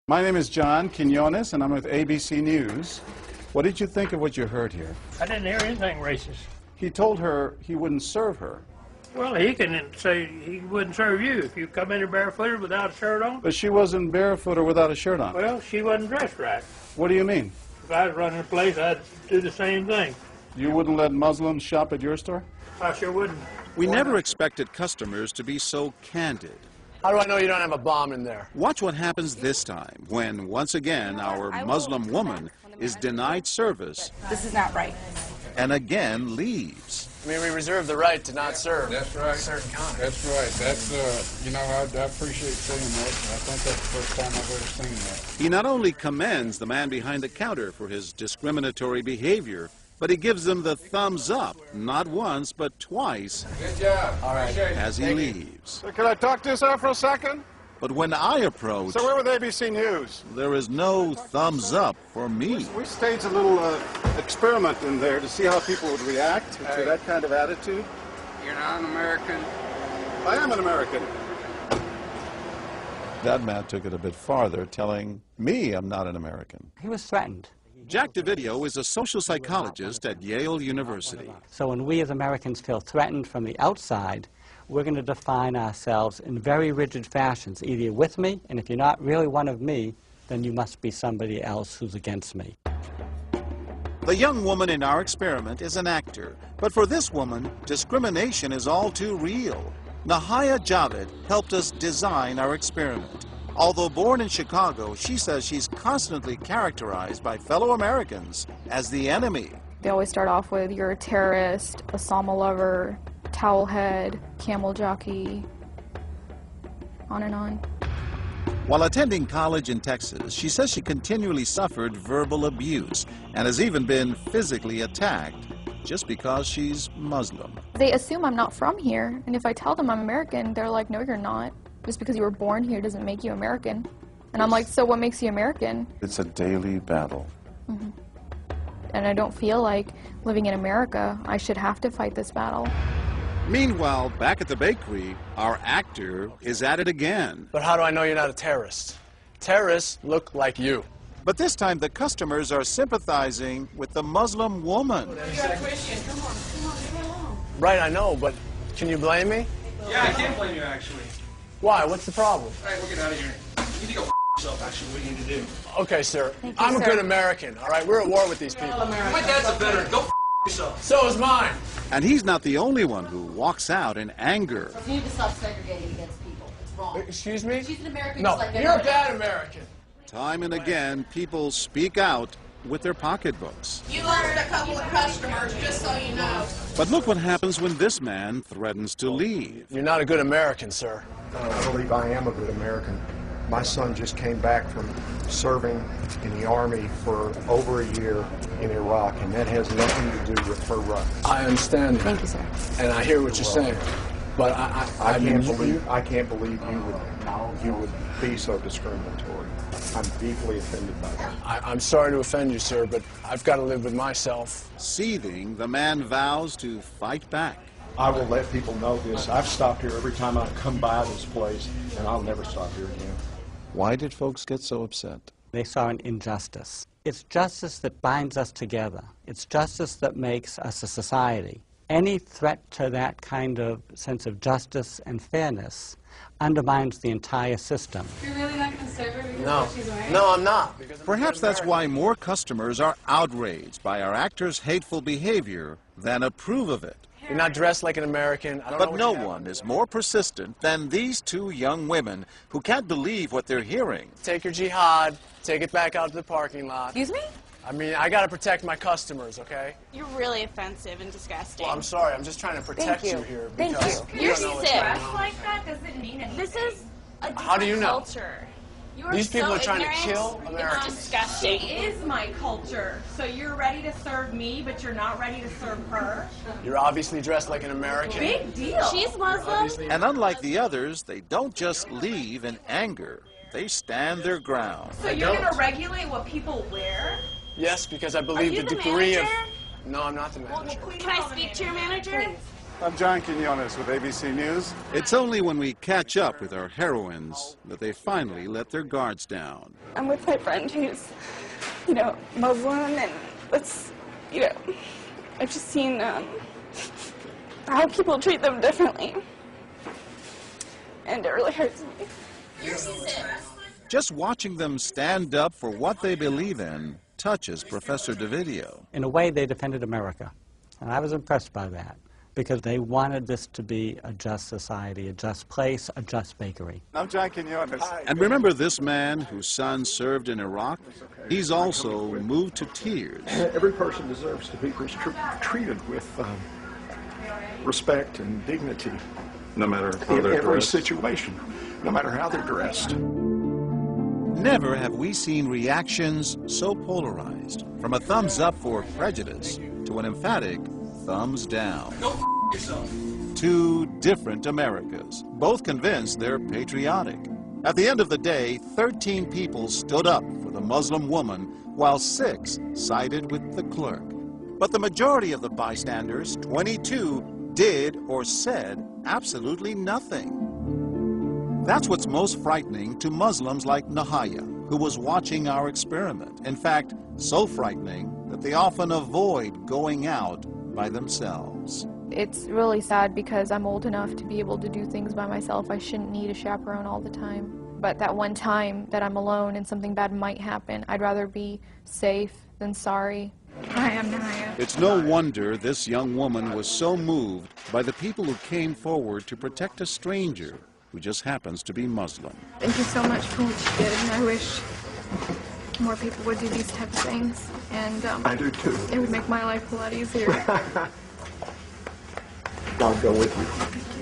My name is John Quinones, and I'm with ABC News. What did you think of what you heard here? I didn't hear anything racist. He told her he wouldn't serve her. Well, he can say he wouldn't serve you if you come in here barefooted without a shirt on. But she wasn't barefoot or without a shirt on. Well, she wasn't dressed right. What do you mean? If I was running a place, I'd do the same thing. You wouldn't let Muslims shop at your store? I sure wouldn't. We never expected customers to be so candid. How do I know you don't have a bomb in there? Watch what happens this time when, once again, our Muslim woman is denied service. This is not right. And again leaves. I mean, we reserve the right to not serve. That's right. Certain kind. That's right. That's, you know, I appreciate saying that. I think that's the first time I've ever seen that. He not only commends the man behind the counter for his discriminatory behavior, but he gives him the thumbs up, not once, but twice, Good job. All right. as he leaves. Can I talk to you, sir, for a second? But when I approach, So we're with ABC News. there is no thumbs up for me. We staged a little experiment in there to see how people would react to that kind of attitude. You're not an American. I am an American. That man took it a bit farther, telling me I'm not an American. He was threatened. Jack DeVideo is a social psychologist at Yale University. So when we as Americans feel threatened from the outside, we're going to define ourselves in very rigid fashions. Either you're with me, and if you're not really one of me, then you must be somebody else who's against me. The young woman in our experiment is an actor, but for this woman, discrimination is all too real. Nahaya Javed helped us design our experiment. Although born in Chicago, she says she's constantly characterized by fellow Americans as the enemy. They always start off with, you're a terrorist, a Osama lover, towel head, camel jockey, on and on. While attending college in Texas, she says she continually suffered verbal abuse and has even been physically attacked just because she's Muslim. They assume I'm not from here, and if I tell them I'm American, they're like, no, you're not. Just because you were born here doesn't make you American. And I'm like, so what makes you American? It's a daily battle. Mm-hmm. And I don't feel like living in America, I should have to fight this battle. Meanwhile, back at the bakery, our actor is at it again. But how do I know you're not a terrorist? Terrorists look like you. But this time the customers are sympathizing with the Muslim woman. You're a Christian. Come on. Right, I know, but can you blame me? Yeah, I can't blame you, actually. Why? What's the problem? All right, we'll get out of here. You need to go yourself, actually, what you need to do. Okay, sir. I'm a good American, all right? We're at war with these people. My dad's a veteran. Go yourself. So is mine. And he's not the only one who walks out in anger. You need to stop segregating against people. It's wrong. Excuse me? She's an American No, just like you're a everybody bad else. American. Time and again, people speak out with their pocketbooks. You lost a couple of customers, just so you know. But look what happens when this man threatens to leave. You're not a good American, sir. I believe I am a good American. My son just came back from serving in the Army for over a year in Iraq, and that has nothing to do with her rights. I understand. Thank you, sir. And I hear what you're saying. But I can't believe you would be so discriminatory. I'm deeply offended by that. I'm sorry to offend you, sir, but I've got to live with myself. Seething, the man vows to fight back. I will let people know this. I've stopped here every time I come by this place, and I'll never stop here again. Why did folks get so upset? They saw an injustice. It's justice that binds us together. It's justice that makes us a society. Any threat to that kind of sense of justice and fairness undermines the entire system. You're really not going to serve her because No. of what she's wearing? No, I'm not. Because I'm a Perhaps good that's why American. more customers are outraged by our actor's hateful behavior than approve of it. You're not dressed like an American. I don't know But what no you have one on. is more persistent than these two young women who can't believe what they're hearing. Take your jihad, take it back out to the parking lot. Excuse me? I mean, I got to protect my customers, okay? You're really offensive and disgusting. Well, I'm sorry. I'm just trying to protect you here. Because You're don't know what's sick. going on. like that doesn't mean anything. This is a different How do you know? culture. You are These people so are trying to ignorant. kill Americans. It's disgusting. is my culture. So you're ready to serve me, but you're not ready to serve her? You're obviously dressed like an American. Big deal. She's Muslim. And unlike the others, they don't just leave in anger. They stand their ground. So you're going to regulate what people wear? Yes, because I believe you the the degree manager? of... No, I'm not the manager. Can I speak to your manager? I'm John Quinones with ABC News. It's only when we catch up with our heroines that they finally let their guards down. I'm with my friend who's, Muslim, and it's, I've just seen how people treat them differently, and it really hurts me. Just watching them stand up for what they believe in touches Professor Davidio. In a way, they defended America, and I was impressed by that, because they wanted this to be a just society, a just place, a just bakery. I'm John Quinones. And remember this man whose son served in Iraq? He's also moved to tears. Every person deserves to be treated with respect and dignity. No matter how In they're every dressed. situation, no matter how they're dressed. Never have we seen reactions so polarized, from a thumbs up for prejudice to an emphatic thumbs down. Go yourself. Two different Americas, both convinced they're patriotic. At the end of the day, 13 people stood up for the Muslim woman, while 6 sided with the clerk. But the majority of the bystanders, 22, did or said absolutely nothing. That's what's most frightening to Muslims like Nahaya, who was watching our experiment. In fact, so frightening that they often avoid going out by themselves. It's really sad because I'm old enough to be able to do things by myself. I shouldn't need a chaperone all the time. But that one time that I'm alone and something bad might happen, I'd rather be safe than sorry. Hi, I'm Nahaya. It's no wonder this young woman was so moved by the people who came forward to protect a stranger who just happens to be Muslim. Thank you so much for what you did, and I wish more people would do these type of things. And I do too. It would make my life a lot easier. I'll go with you.